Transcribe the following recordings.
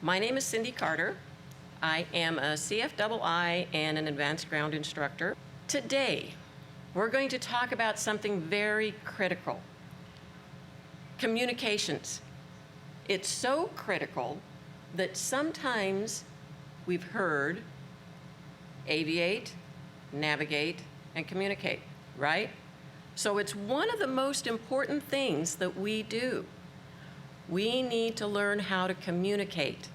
My name is Cindy Carter. I am a CFII and an advanced ground instructor. Today, we're going to talk about something very critical: communications. It's so critical that sometimes we've heard aviate, navigate, and communicate, right? So it's one of the most important things that we do. We need to learn how to communicate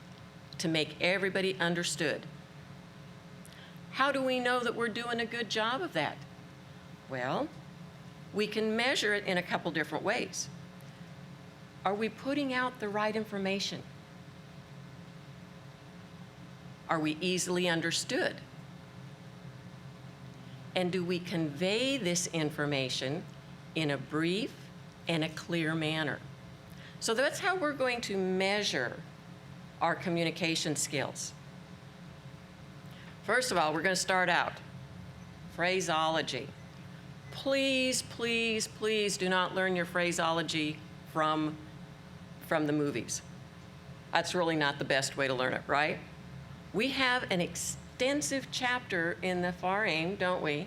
to make everybody understood. How do we know that we're doing a good job of that? Well, we can measure it in a couple different ways. Are we putting out the right information? Are we easily understood? And do we convey this information in a brief and a clear manner? So that's how we're going to measure our communication skills. First of all, we're going to start out. Phraseology. Please, please, please do not learn your phraseology from the movies. That's really not the best way to learn it, right? We have an extensive chapter in the FAR AIM, don't we,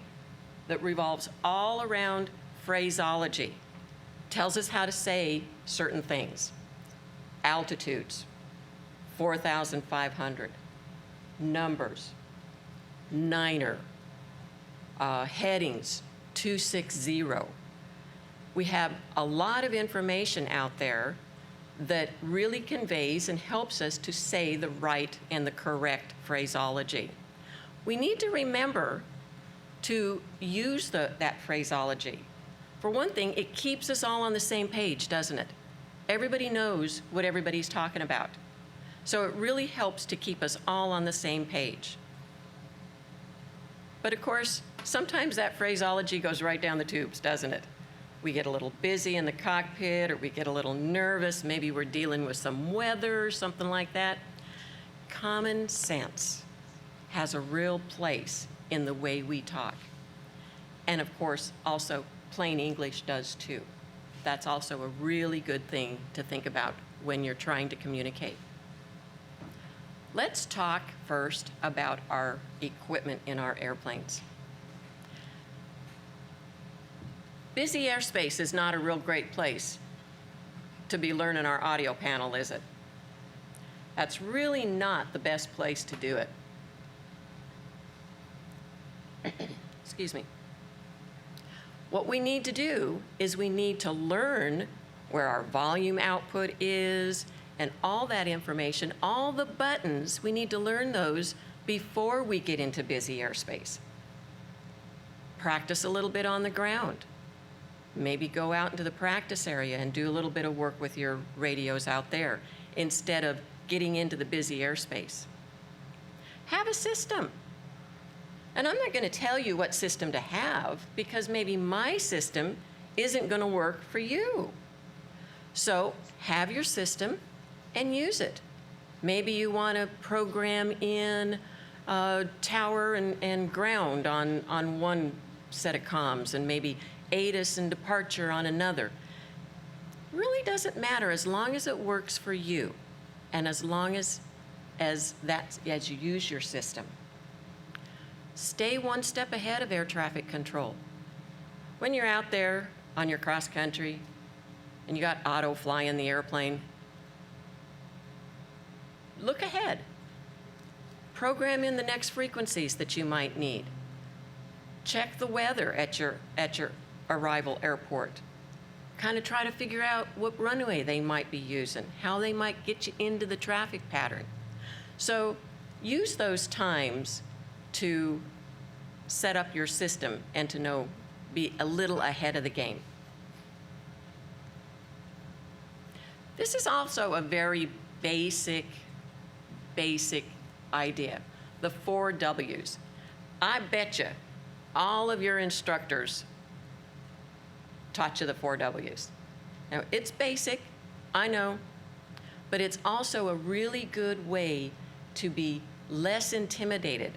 that revolves all around phraseology. Tells us how to say certain things. Altitudes, 4,500. Numbers, niner. Headings, 260. We have a lot of information out there that really conveys and helps us to say the right and the correct phraseology. We need to remember to use that phraseology. For one thing, it keeps us all on the same page, doesn't it? Everybody knows what everybody's talking about. So it really helps to keep us all on the same page. But of course, sometimes that phraseology goes right down the tubes, doesn't it? We get a little busy in the cockpit, or we get a little nervous. Maybe we're dealing with some weather or something like that. Common sense has a real place in the way we talk. And of course, also, plain English does too. That's also a really good thing to think about when you're trying to communicate. Let's talk first about our equipment in our airplanes. Busy airspace is not a real great place to be learning our audio panel, is it? That's really not the best place to do it. Excuse me. What we need to do is we need to learn where our volume output is and all that information, all the buttons. We need to learn those before we get into busy airspace. Practice a little bit on the ground. Maybe go out into the practice area and do a little bit of work with your radios out there instead of getting into the busy airspace. Have a system. And I'm not going to tell you what system to have, because maybe my system isn't going to work for you. So have your system and use it. Maybe you want to program in tower and ground on one set of comms, and maybe ATIS and departure on another. Really doesn't matter as long as it works for you, and as long as you use your system. Stay one step ahead of air traffic control. When you're out there on your cross country and you got auto flying the airplane, look ahead. Program in the next frequencies that you might need. Check the weather at your arrival airport. Kind of try to figure out what runway they might be using, how they might get you into the traffic pattern. So use those times to set up your system and to be a little ahead of the game. This is also a very basic idea, the 4 W's. I bet you all of your instructors taught you the 4 W's. Now, it's basic, I know, but it's also a really good way to be less intimidated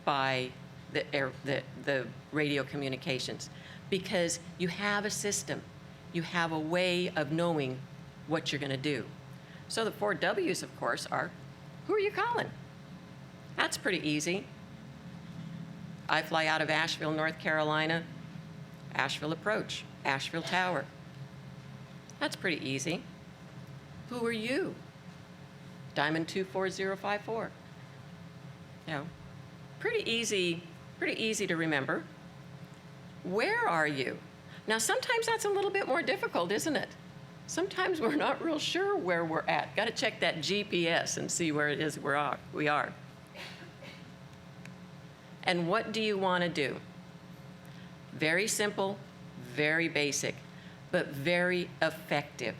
by the radio communications, because you have a system. You have a way of knowing what you're going to do. So the 4 W's, of course, are, who are you calling? That's pretty easy. I fly out of Asheville, North Carolina. Asheville approach, Asheville Tower. That's pretty easy. Who are you? Diamond 24054. You know, pretty easy to remember. Where are you? Now, sometimes that's a little bit more difficult, isn't it? Sometimes we're not real sure where we're at. Got to check that GPS and see where it is we are. And what do you want to do? Very simple, very basic, but very effective.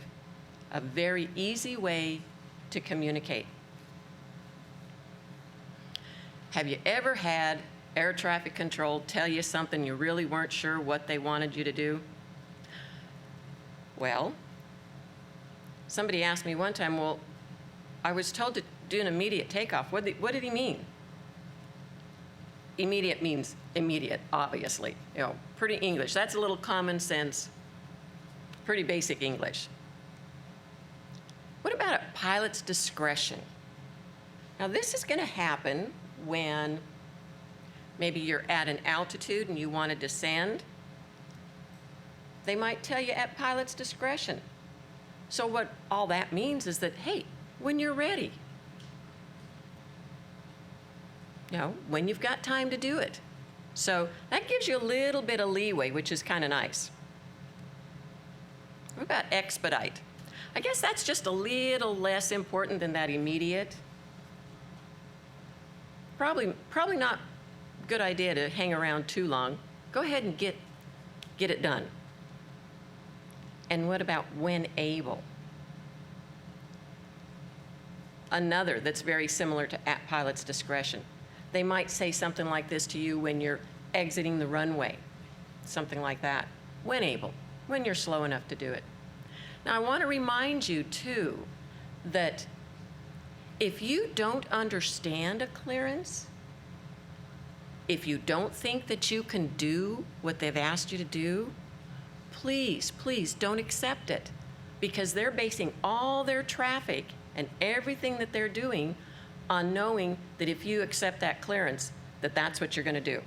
A very easy way to communicate. Have you ever had air traffic control tell you something you really weren't sure what they wanted you to do? Well, somebody asked me one time, well, I was told to do an immediate takeoff. What did he mean? Immediate means immediate, obviously. You know, pretty English. That's a little common sense, pretty basic English. What about a pilot's discretion? Now, this is going to happen when maybe you're at an altitude and you want to descend. They might tell you at pilot's discretion. So what all that means is that, hey, when you're ready, you know, when you've got time to do it. So that gives you a little bit of leeway, which is kind of nice. What about expedite? I guess that's just a little less important than that immediate. Probably not a good idea to hang around too long. Go ahead and get it done. And what about when able? Another that's very similar to at pilot's discretion. They might say something like this to you when you're exiting the runway, something like that. When able, when you're slow enough to do it. Now, I want to remind you, too, that if you don't understand a clearance, if you don't think that you can do what they've asked you to do, please don't accept it, because they're basing all their traffic and everything that they're doing on knowing that if you accept that clearance, that that's what you're going to do.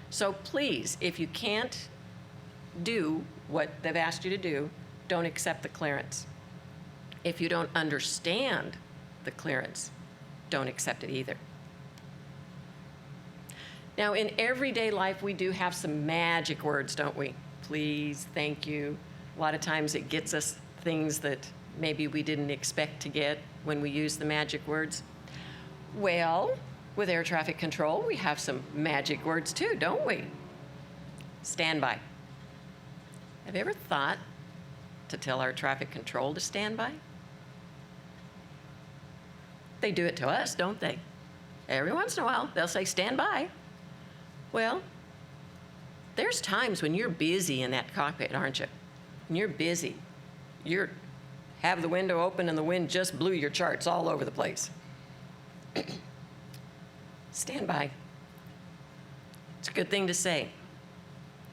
So please, if you can't do what they've asked you to do, don't accept the clearance. If you don't understand the clearance, don't accept it either. Now, in everyday life, we do have some magic words, don't we? Please, thank you. A lot of times it gets us things that maybe we didn't expect to get when we use the magic words. Well, with air traffic control, we have some magic words too, don't we? Standby. Have you ever thought to tell our traffic control to stand by? They do it to us, don't they? Every once in a while, they'll say, stand by. Well, there's times when you're busy in that cockpit, aren't you? When you're busy, you have the window open and the wind just blew your charts all over the place. Stand by. It's a good thing to say.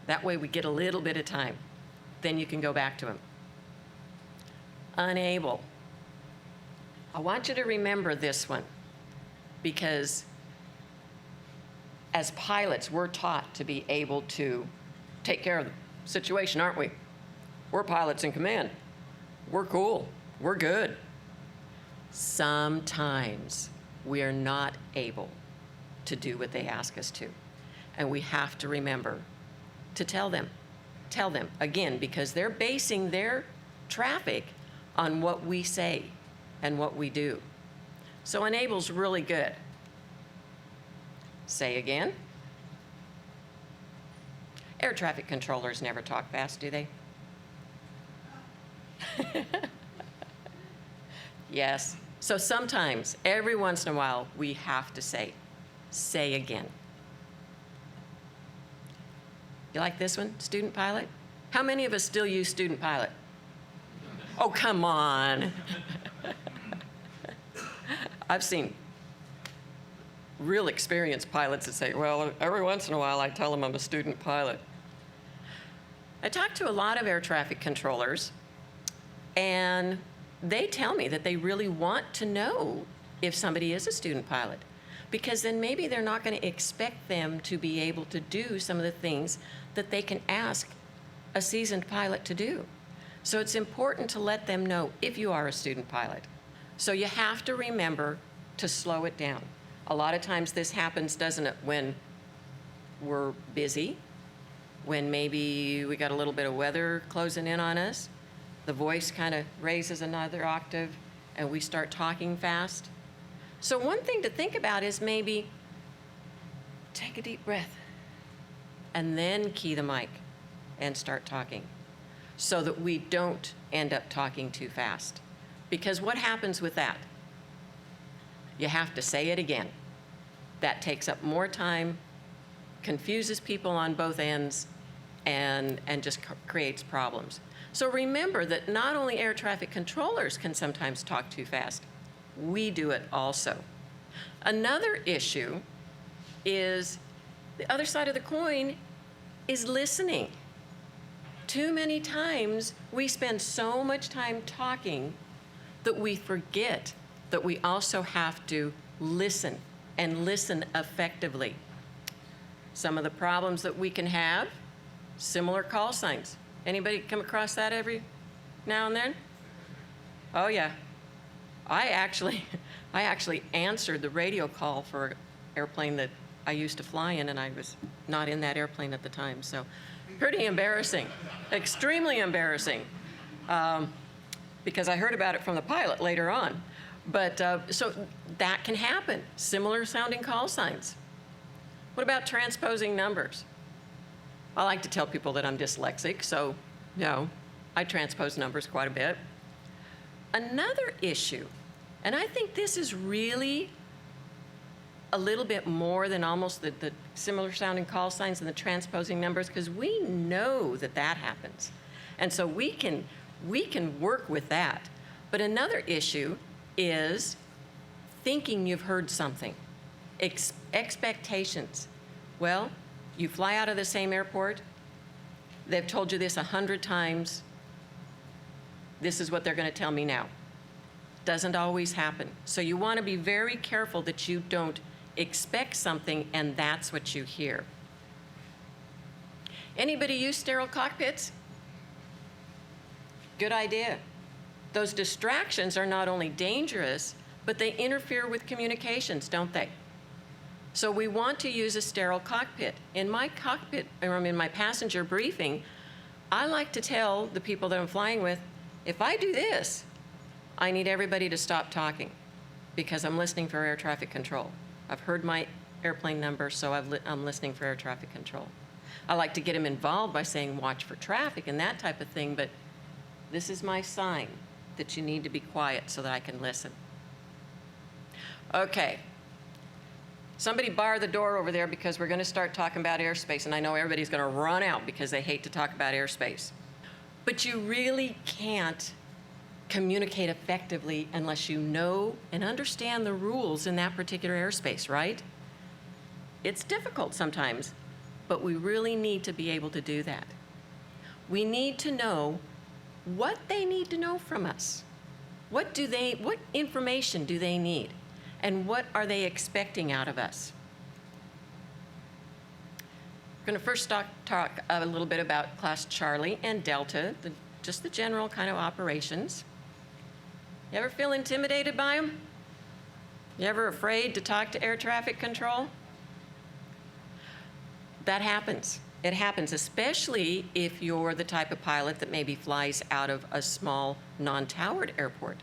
That way we get a little bit of time. Then you can go back to them. Unable. I want you to remember this one, because as pilots, we're taught to be able to take care of the situation, aren't we? We're pilots in command. We're cool. We're good. Sometimes we are not able to do what they ask us to. And we have to remember to tell them, again, because they're basing their traffic on what we say and what we do. So enable's really good. Say again. Air traffic controllers never talk fast, do they? Yes. So sometimes, every once in a while, we have to say again. You like this one, student pilot? How many of us still use student pilot? Oh, come on. I've seen real experienced pilots that say, well, every once in a while I tell them I'm a student pilot. I talk to a lot of air traffic controllers, and they tell me that they really want to know if somebody is a student pilot, because then maybe they're not going to expect them to be able to do some of the things that they can ask a seasoned pilot to do. So it's important to let them know if you are a student pilot. So you have to remember to slow it down. A lot of times this happens, doesn't it, when we're busy, when maybe we got a little bit of weather closing in on us, the voice kind of raises another octave and we start talking fast. So one thing to think about is maybe take a deep breath and then key the mic and start talking so that we don't end up talking too fast. Because what happens with that? You have to say it again. That takes up more time, confuses people on both ends, and just creates problems. So remember that not only air traffic controllers can sometimes talk too fast, we do it also. Another issue is the other side of the coin is listening. Too many times we spend so much time talking that we forget that we also have to listen and listen effectively. Some of the problems that we can have, similar call signs. Anybody come across that every now and then? Oh yeah. I actually answered the radio call for an airplane that I used to fly in, and I was not in that airplane at the time. So pretty embarrassing, extremely embarrassing, because I heard about it from the pilot later on. But so that can happen, similar sounding call signs. What about transposing numbers? I like to tell people that I'm dyslexic, so no, I transpose numbers quite a bit. Another issue, and I think this is really a little bit more than almost the similar sounding call signs and the transposing numbers, because we know that that happens. And so we can work with that. But another issue is thinking you've heard something. Expectations. Well, you fly out of the same airport, they've told you this 100 times, this is what they're going to tell me now. Doesn't always happen. So you want to be very careful that you don't expect something and that's what you hear. Anybody use sterile cockpits? Good idea. Those distractions are not only dangerous, but they interfere with communications, don't they? So we want to use a sterile cockpit. In my cockpit, or in my passenger briefing, I like to tell the people that I'm flying with, if I do this, I need everybody to stop talking because I'm listening for air traffic control. I've heard my airplane number, so I'm listening for air traffic control. I like to get them involved by saying watch for traffic and that type of thing, but this is my sign that you need to be quiet so that I can listen. Okay. Somebody bar the door over there because we're going to start talking about airspace, and I know everybody's going to run out because they hate to talk about airspace. But you really can't communicate effectively unless you know and understand the rules in that particular airspace, right? It's difficult sometimes, but we really need to be able to do that. We need to know what they need to know from us. What information do they need? And what are they expecting out of us? We're going to first talk a little bit about Class Charlie and Delta, just the general kind of operations. You ever feel intimidated by them? You ever afraid to talk to air traffic control? That happens. It happens, especially if you're the type of pilot that maybe flies out of a small, non-towered airport.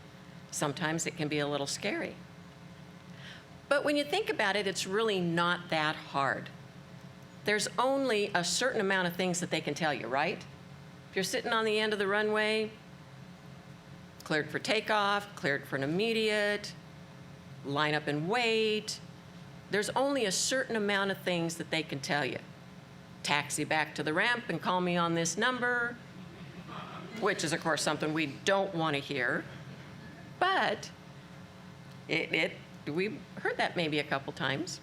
Sometimes it can be a little scary. But when you think about it, it's really not that hard. There's only a certain amount of things that they can tell you, right? If you're sitting on the end of the runway, cleared for takeoff, cleared for an immediate, line up and wait, there's only a certain amount of things that they can tell you. Taxi back to the ramp and call me on this number, which is, of course, something we don't want to hear. But we've heard that maybe a couple times.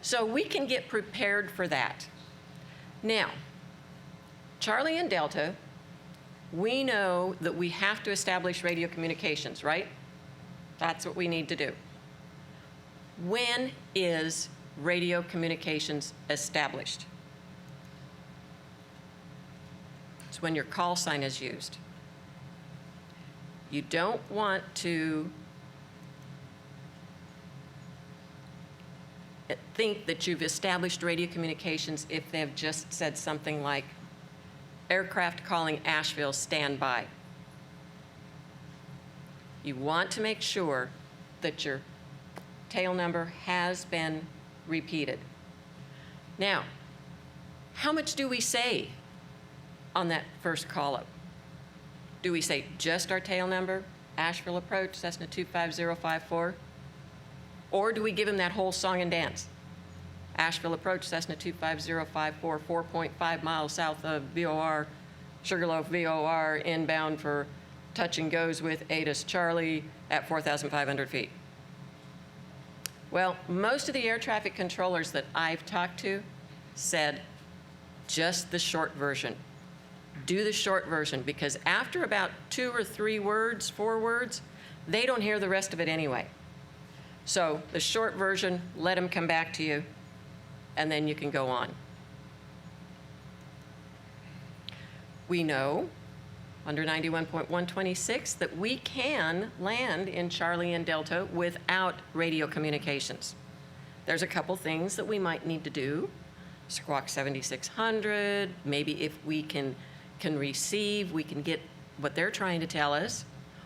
So we can get prepared for that. Now, Charlie and Delta, We know that we have to establish radio communications, right? That's what we need to do. When is radio communications established? It's when your call sign is used. You don't want to think that you've established radio communications if they've just said something like, aircraft calling Asheville, stand by. You want to make sure that your tail number has been repeated. Now, how much do we say on that first call-up? Do we say just our tail number, Asheville approach, Cessna 25054? Or do we give him that whole song and dance? Asheville approach, Cessna 25054, 4.5 miles south of VOR, Sugarloaf VOR, inbound for touch and goes with ATIS Charlie at 4,500 feet. Well, most of the air traffic controllers that I've talked to said just the short version. Do the short version, because after about 2 or 3 words, 4 words, they don't hear the rest of it anyway. So the short version, let them come back to you, and then you can go on. We know under 91.126 that we can land in Charlie and Delta without radio communications. There's a couple things that we might need to do. Squawk 7600, maybe if we can receive, we can get what they're trying to tell us,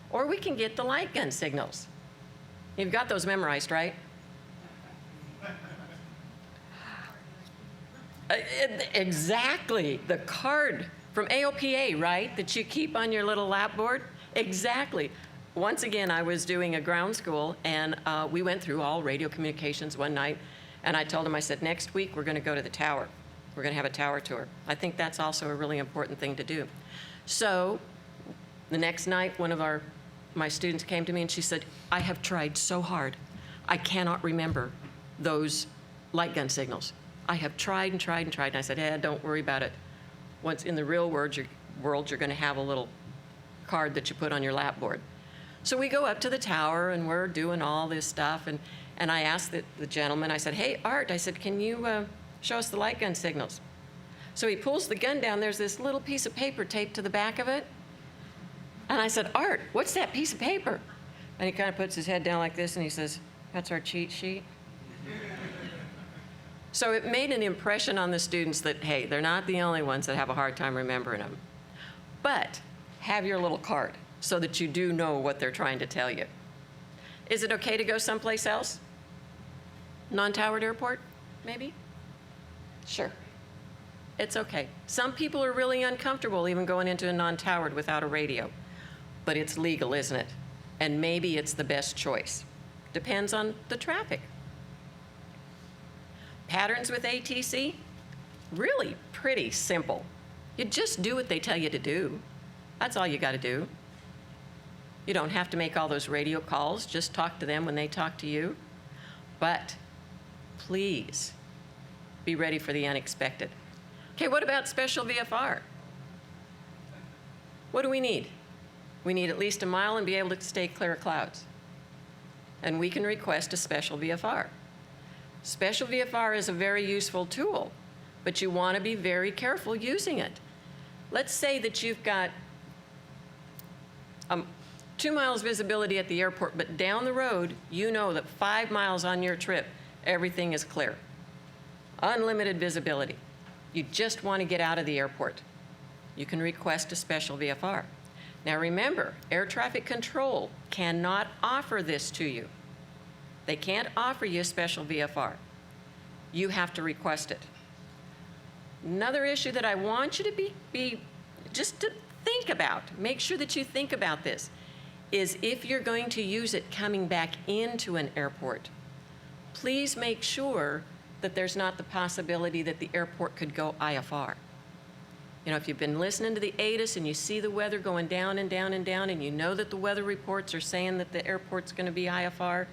or we can get the light gun signals. You've got those memorized, right? Exactly, the card from AOPA, right, that you keep on your little lapboard? Exactly. Once again, I was doing a ground school, and we went through all radio communications one night, and I told them, I said, next week we're going to go to the tower. We're going to have a tower tour. I think that's also a really important thing to do. So the next night, one of my students came to me, and she said, I have tried so hard. I cannot remember those light gun signals. I have tried and tried and tried. And I said, don't worry about it. Once in the real world, you're going to have a little card that you put on your lapboard. So we go up to the tower, and we're doing all this stuff. And I asked the gentleman, I said, hey, Art, I said, can you show us the light gun signals? So he pulls the gun down. There's this little piece of paper taped to the back of it. And I said, Art, what's that piece of paper? And he kind of puts his head down like this, and he says, that's our cheat sheet. So it made an impression on the students that, hey, they're not the only ones that have a hard time remembering them. But have your little card so that you do know what they're trying to tell you. Is it okay to go someplace else? Non-towered airport, maybe? Sure. It's okay. Some people are really uncomfortable even going into a non-towered without a radio. But it's legal, isn't it? And maybe it's the best choice. Depends on the traffic. Patterns with ATC, really pretty simple. You just do what they tell you to do. That's all you got to do. You don't have to make all those radio calls. Just talk to them when they talk to you. But please be ready for the unexpected. Okay, what about special VFR? What do we need? We need at least a mile and be able to stay clear of clouds. And we can request a special VFR. Special VFR is a very useful tool, but you want to be very careful using it. Let's say that you've got 2 miles visibility at the airport, but down the road, you know that 5 miles on your trip, everything is clear. Unlimited visibility. You just want to get out of the airport. You can request a special VFR. Now remember, air traffic control cannot offer this to you. They can't offer you a special VFR. You have to request it. Another issue that I want you to just to think about, make sure that you think about this, is if you're going to use it coming back into an airport, please make sure that there's not the possibility that the airport could go IFR. You know, if you've been listening to the ATIS and you see the weather going down and down and down, and you know that the weather reports are saying that the airport's going to be IFR,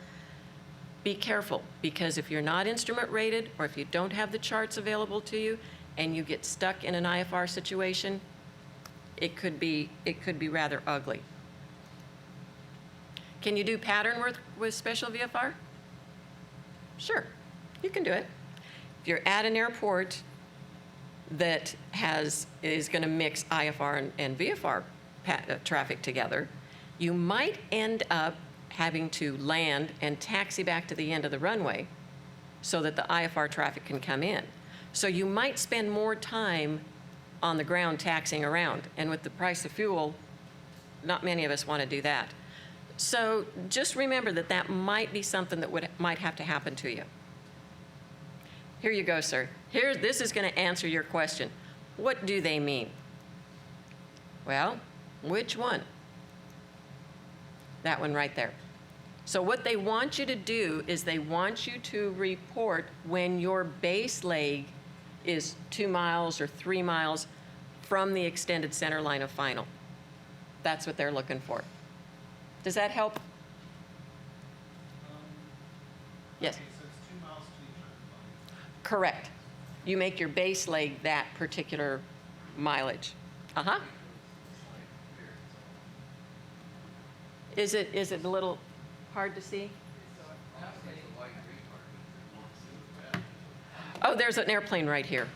be careful, because if you're not instrument rated, or if you don't have the charts available to you, and you get stuck in an IFR situation, it could be rather ugly. Can you do pattern work with special VFR? Sure, you can do it. If you're at an airport that is going to mix IFR and VFR traffic together, you might end up having to land and taxi back to the end of the runway so that the IFR traffic can come in. So you might spend more time on the ground taxiing around. And with the price of fuel, not many of us want to do that. So just remember that that might be something that might have to happen to you. Here you go, sir. This is going to answer your question. What do they mean? Well, which one? That one right there. So what they want you to do is they want you to report when your base leg is 2 miles or 3 miles from the extended center line of final. That's what they're looking for. Does that help? Yes. Okay, so it's 2 miles to each other. Correct. You make your base leg that particular mileage. Uh-huh. Is it a little hard to see? Oh, there's an airplane right here.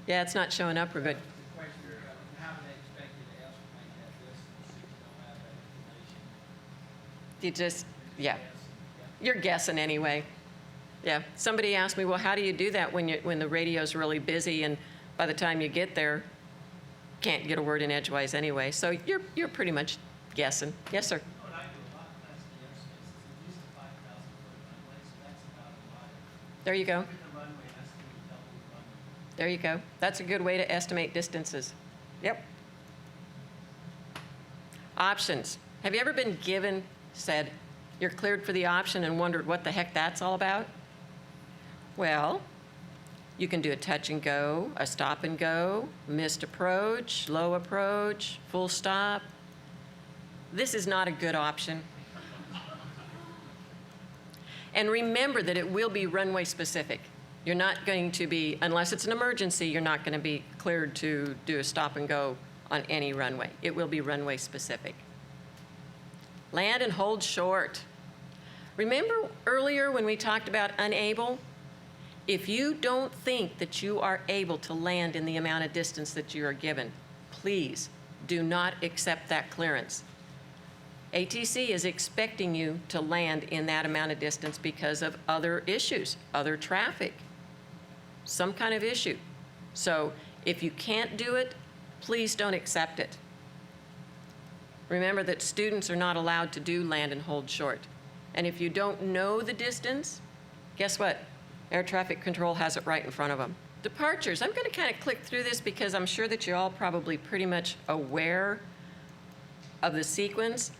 Yeah, it's not showing up. We're good. The question is, how do they expect you to estimate that distance if you don't have that information? You just, yeah. You're guessing anyway. Yeah. Somebody asked me, well, how do you do that when the radio's really busy and by the time you get there, can't get a word in edgewise anyway? So you're pretty much guessing. Yes, sir. What I do a lot, that's the airspace. It's a 5,000-foot runway, so that's about a mile. There you go. With the runway, that's going to be double the runway. There you go. That's a good way to estimate distances. Yep. Options. Have you ever been said, you're cleared for the option and wondered what the heck that's all about? Well, you can do a touch and go, a stop and go, missed approach, low approach, full stop. This is not a good option. And remember that it will be runway specific. You're not going to be, unless it's an emergency, you're not going to be cleared to do a stop and go on any runway. It will be runway specific. Land and hold short. Remember earlier when we talked about unable? If you don't think that you are able to land in the amount of distance that you are given, please do not accept that clearance. ATC is expecting you to land in that amount of distance because of other issues, other traffic, some kind of issue. So if you can't do it, please don't accept it. Remember that students are not allowed to do land and hold short. And if you don't know the distance, guess what? Air traffic control has it right in front of them. Departures. I'm going to kind of click through this because I'm sure that you're all probably pretty much aware of the sequence.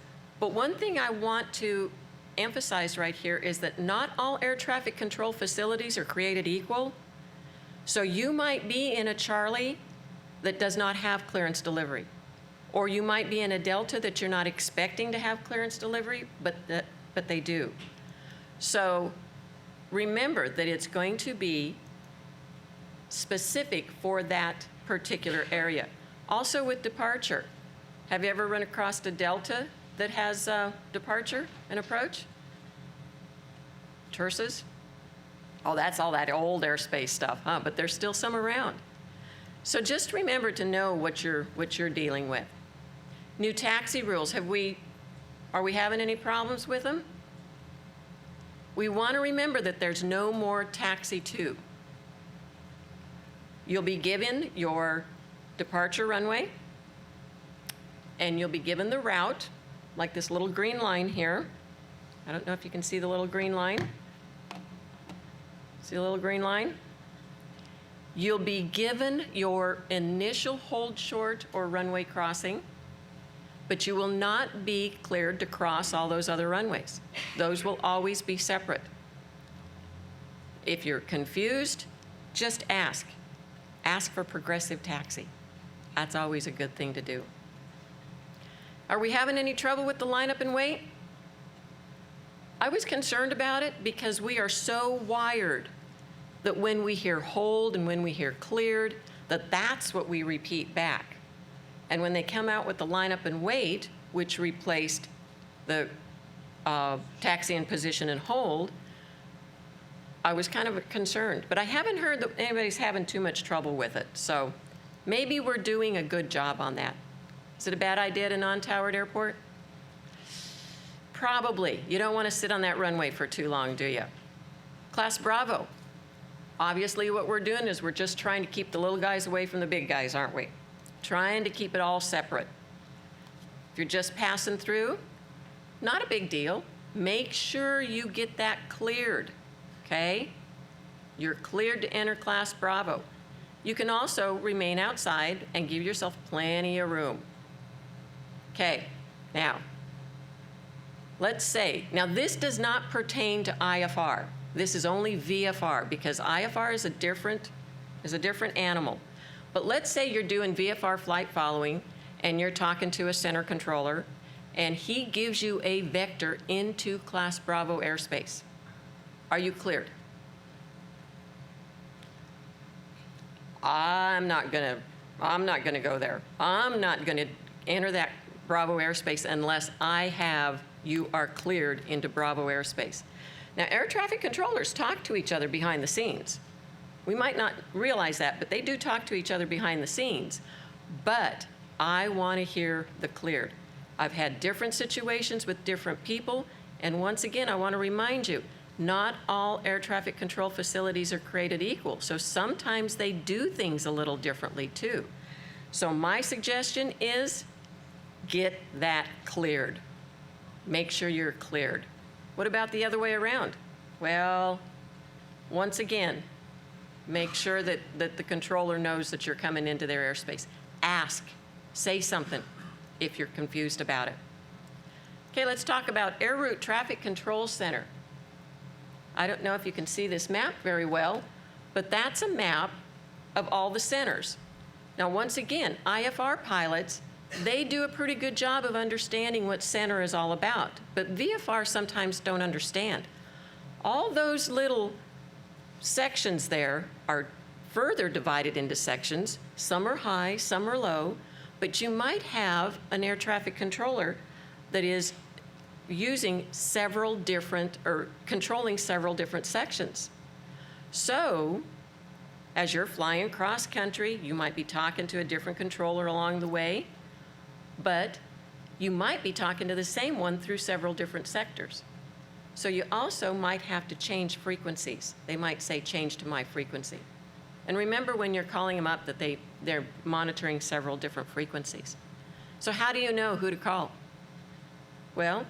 But one thing I want to emphasize right here is that not all air traffic control facilities are created equal. So you might be in a Charlie that does not have clearance delivery. Or you might be in a Delta that you're not expecting to have clearance delivery, but they do. So remember that it's going to be specific for that particular area. Also with departure, have you ever run across a Delta that has departure and approach? Terses? Oh, that's all that old airspace stuff, huh? But there's still some around. So just remember to know what you're dealing with. New taxi rules, are we having any problems with them? We want to remember that there's no more taxi 2. You'll be given your departure runway, and you'll be given the route, like this little green line here. I don't know if you can see the little green line. See the little green line? You'll be given your initial hold short or runway crossing, but you will not be cleared to cross all those other runways. Those will always be separate. If you're confused, just ask. Ask for progressive taxi. That's always a good thing to do. Are we having any trouble with the lineup and wait? I was concerned about it because we are so wired that when we hear hold and when we hear cleared, that's what we repeat back. And when they come out with the line up and wait, which replaced the taxi in position and hold, I was kind of concerned. But I haven't heard that anybody's having too much trouble with it. So maybe we're doing a good job on that. Is it a bad idea at a non-towered airport? Probably. You don't want to sit on that runway for too long, do you? Class Bravo. Obviously, what we're doing is we're just trying to keep the little guys away from the big guys, aren't we? Trying to keep it all separate. If you're just passing through, not a big deal. Make sure you get that cleared, okay? You're cleared to enter Class Bravo. You can also remain outside and give yourself plenty of room. Okay, now, let's say, now this does not pertain to IFR. This is only VFR because IFR is a different animal. But let's say you're doing VFR flight following and you're talking to a center controller and he gives you a vector into Class Bravo airspace. Are you cleared? I'm not gonna go there. I'm not gonna enter that Bravo airspace unless you are cleared into Bravo airspace. Now, air traffic controllers talk to each other behind the scenes. We might not realize that, but they do talk to each other behind the scenes. But I want to hear the cleared. I've had different situations with different people, and once again, I want to remind you, not all air traffic control facilities are created equal, so sometimes they do things a little differently too. So my suggestion is get that cleared. Make sure you're cleared. What about the other way around? Well, once again, make sure that the controller knows that you're coming into their airspace. Ask, say something if you're confused about it. Okay, let's talk about Air Route Traffic Control Center. I don't know if you can see this map very well, but that's a map of all the centers. Now, once again, IFR pilots, they do a pretty good job of understanding what center is all about, but VFR sometimes don't understand. All those little sections there are further divided into sections. Some are high, some are low, but you might have an air traffic controller that is using several different, or controlling several different sections. So, as you're flying cross country, you might be talking to a different controller along the way, but you might be talking to the same one through several different sectors. So you also might have to change frequencies. They might say, change to my frequency. And remember when you're calling them up that they're monitoring several different frequencies. So how do you know who to call? Well,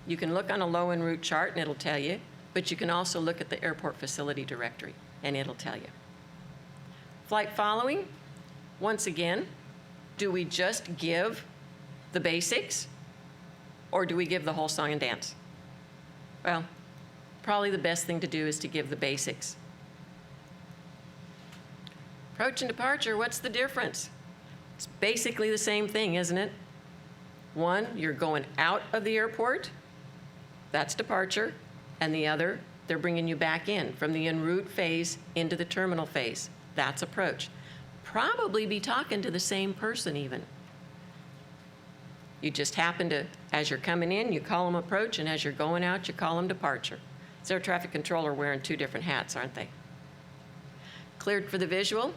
you can look on a low en route chart and it'll tell you, but you can also look at the airport facility directory and it'll tell you. Flight following, once again, do we just give the basics or do we give the whole song and dance? Well, probably the best thing to do is to give the basics. Approach and departure, what's the difference? It's basically the same thing, isn't it? One, you're going out of the airport, that's departure, and the other, they're bringing you back in from the en route phase into the terminal phase. That's approach. Probably be talking to the same person even. You just happen to, as you're coming in, you call them approach, and as you're going out, you call them departure. It's air traffic controller wearing two different hats, aren't they? Cleared for the visual.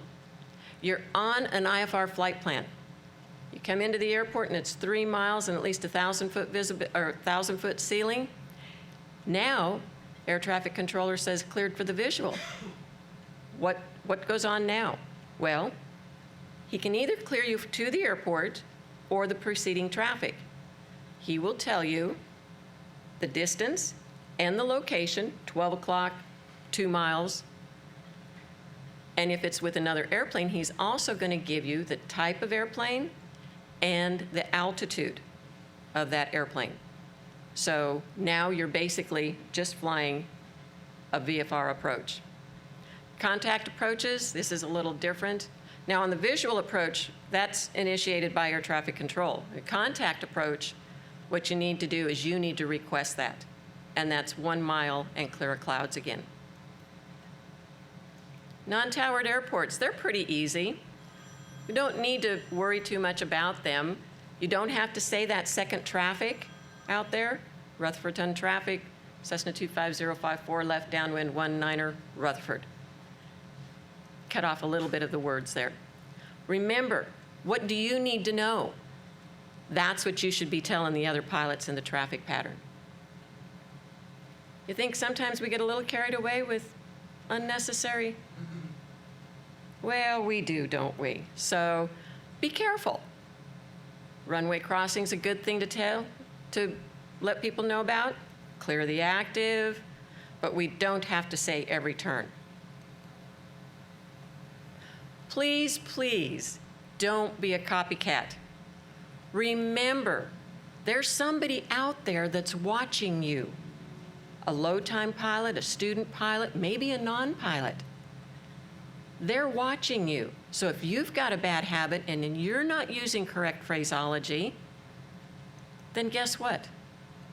You're on an IFR flight plan. You come into the airport and it's 3 miles and at least 1,000-foot ceiling. Now, air traffic controller says cleared for the visual. What goes on now? Well, he can either clear you to the airport or the preceding traffic. He will tell you the distance and the location, 12 o'clock, 2 miles. And if it's with another airplane, he's also going to give you the type of airplane and the altitude of that airplane. So now you're basically just flying a VFR approach. Contact approaches, this is a little different. Now on the visual approach, that's initiated by air traffic control. The contact approach, what you need to do is you need to request that. And that's 1 mile and clear of clouds again. Non-towered airports, they're pretty easy. You don't need to worry too much about them. You don't have to say that second traffic out there. Rutherfordton traffic, Cessna 25054, left downwind 19er, Rutherford. Cut off a little bit of the words there. Remember, what do you need to know? That's what you should be telling the other pilots in the traffic pattern. You think sometimes we get a little carried away with unnecessary? Well, we do, don't we? So be careful. Runway crossing's a good thing to let people know about. Clear the active, but we don't have to say every turn. Please, please, don't be a copycat. Remember, there's somebody out there that's watching you. A low-time pilot, a student pilot, maybe a non-pilot. They're watching you. So if you've got a bad habit and you're not using correct phraseology, then guess what?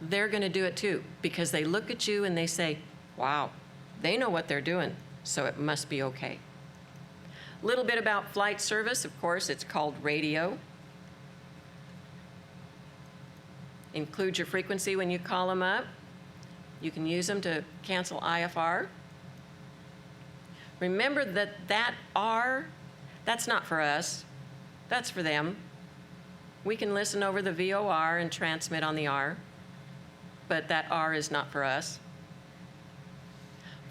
They're going to do it too, because they look at you and they say, wow, they know what they're doing, so it must be okay. A little bit about flight service. Of course, it's called radio. Include your frequency when you call them up. You can use them to cancel IFR. Remember that R, that's not for us. That's for them. We can listen over the VOR and transmit on the R, but that R is not for us.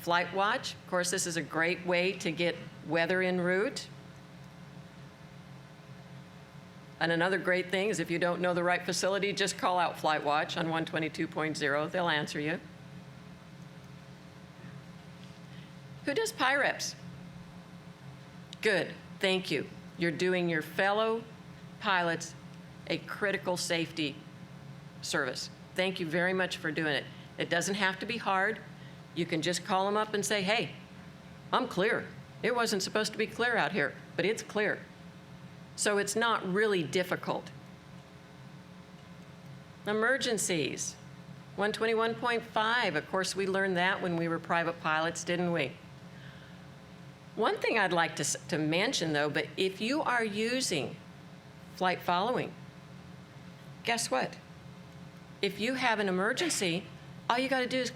Flight watch, of course, this is a great way to get weather en route. And another great thing is if you don't know the right facility, just call out Flight Watch on 122.0. They'll answer you. Who does PIREPs? Good, thank you. You're doing your fellow pilots a critical safety service. Thank you very much for doing it. It doesn't have to be hard. You can just call them up and say, hey, I'm clear. It wasn't supposed to be clear out here, but it's clear. So it's not really difficult. Emergencies. 121.5, of course, we learned that when we were private pilots, didn't we? One thing I'd like to mention, though, but if you are using flight following, guess what? If you have an emergency, all you got to do is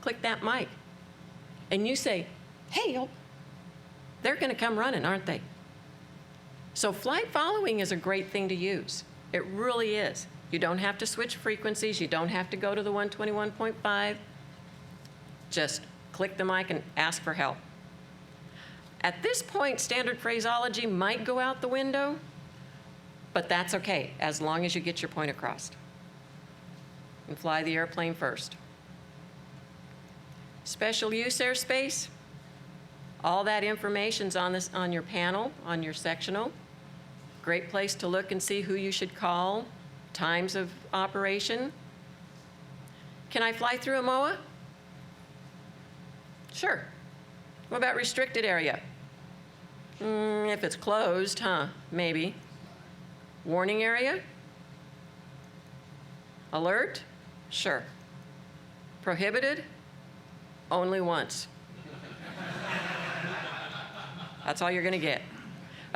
click that mic. And you say, hey, they're going to come running, aren't they? So flight following is a great thing to use. It really is. You don't have to switch frequencies. You don't have to go to the 121.5. Just click the mic and ask for help. At this point, standard phraseology might go out the window, but that's okay, as long as you get your point across. And fly the airplane first. Special use airspace. All that information's on your panel, on your sectional. Great place to look and see who you should call, times of operation. Can I fly through a MOA? Sure. What about restricted area? If it's closed, maybe. Warning area? Alert? Sure. Prohibited? Only once. That's all you're going to get.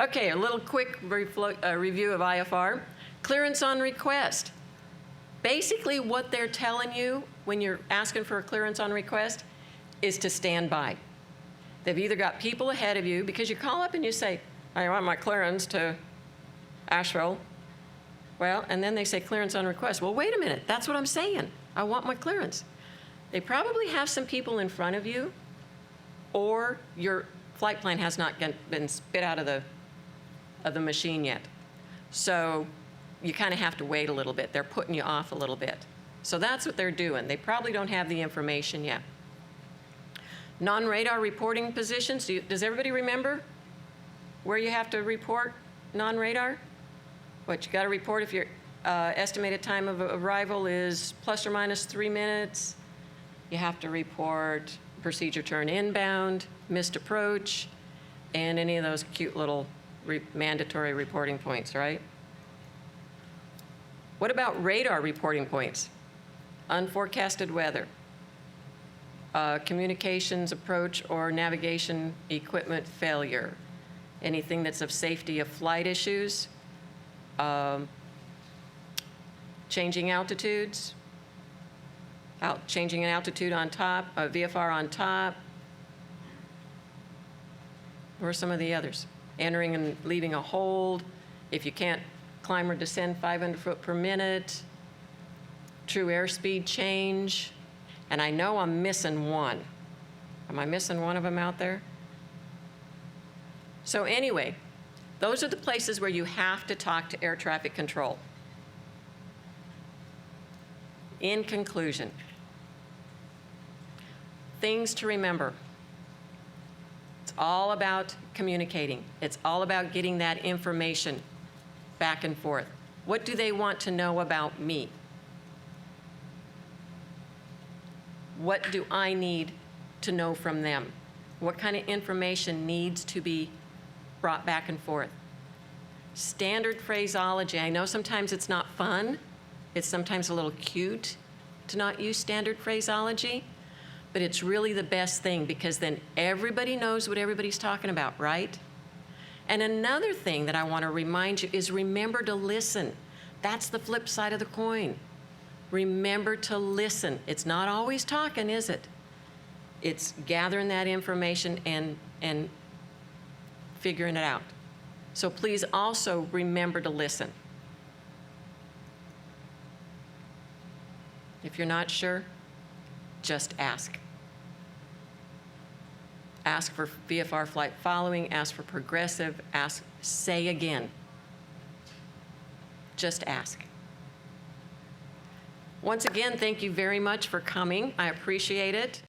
Okay, a little quick review of IFR. Clearance on request. Basically, what they're telling you when you're asking for a clearance on request is to stand by. They've either got people ahead of you, because you call up and you say, I want my clearance to Asheville. Well, and then they say clearance on request. Well, wait a minute, that's what I'm saying. I want my clearance. They probably have some people in front of you, or your flight plan has not been spit out of the machine yet. So you kind of have to wait a little bit. They're putting you off a little bit. So that's what they're doing. They probably don't have the information yet. Non-radar reporting positions. Does everybody remember where you have to report non-radar? What, you got to report if your estimated time of arrival is plus or minus 3 minutes. You have to report procedure turn inbound, missed approach, and any of those cute little mandatory reporting points, right? What about radar reporting points? Unforecasted weather, communications approach or navigation equipment failure, anything that's of safety of flight issues, changing altitudes, changing an altitude on top, a VFR on top. Or some of the others. Entering and leaving a hold, if you can't climb or descend 500 foot per minute, true airspeed change, and I know I'm missing one. Am I missing one of them out there? So anyway, those are the places where you have to talk to air traffic control. In conclusion, things to remember. It's all about communicating. It's all about getting that information back and forth. What do they want to know about me? What do I need to know from them? What kind of information needs to be brought back and forth? Standard phraseology. I know sometimes it's not fun. It's sometimes a little cute to not use standard phraseology, but it's really the best thing because then everybody knows what everybody's talking about, right? And another thing that I want to remind you is remember to listen. That's the flip side of the coin. Remember to listen. It's not always talking, is it? It's gathering that information and figuring it out. So please also remember to listen. If you're not sure, just ask. Ask for VFR flight following, ask for progressive, ask, say again. Just ask. Once again, thank you very much for coming. I appreciate it.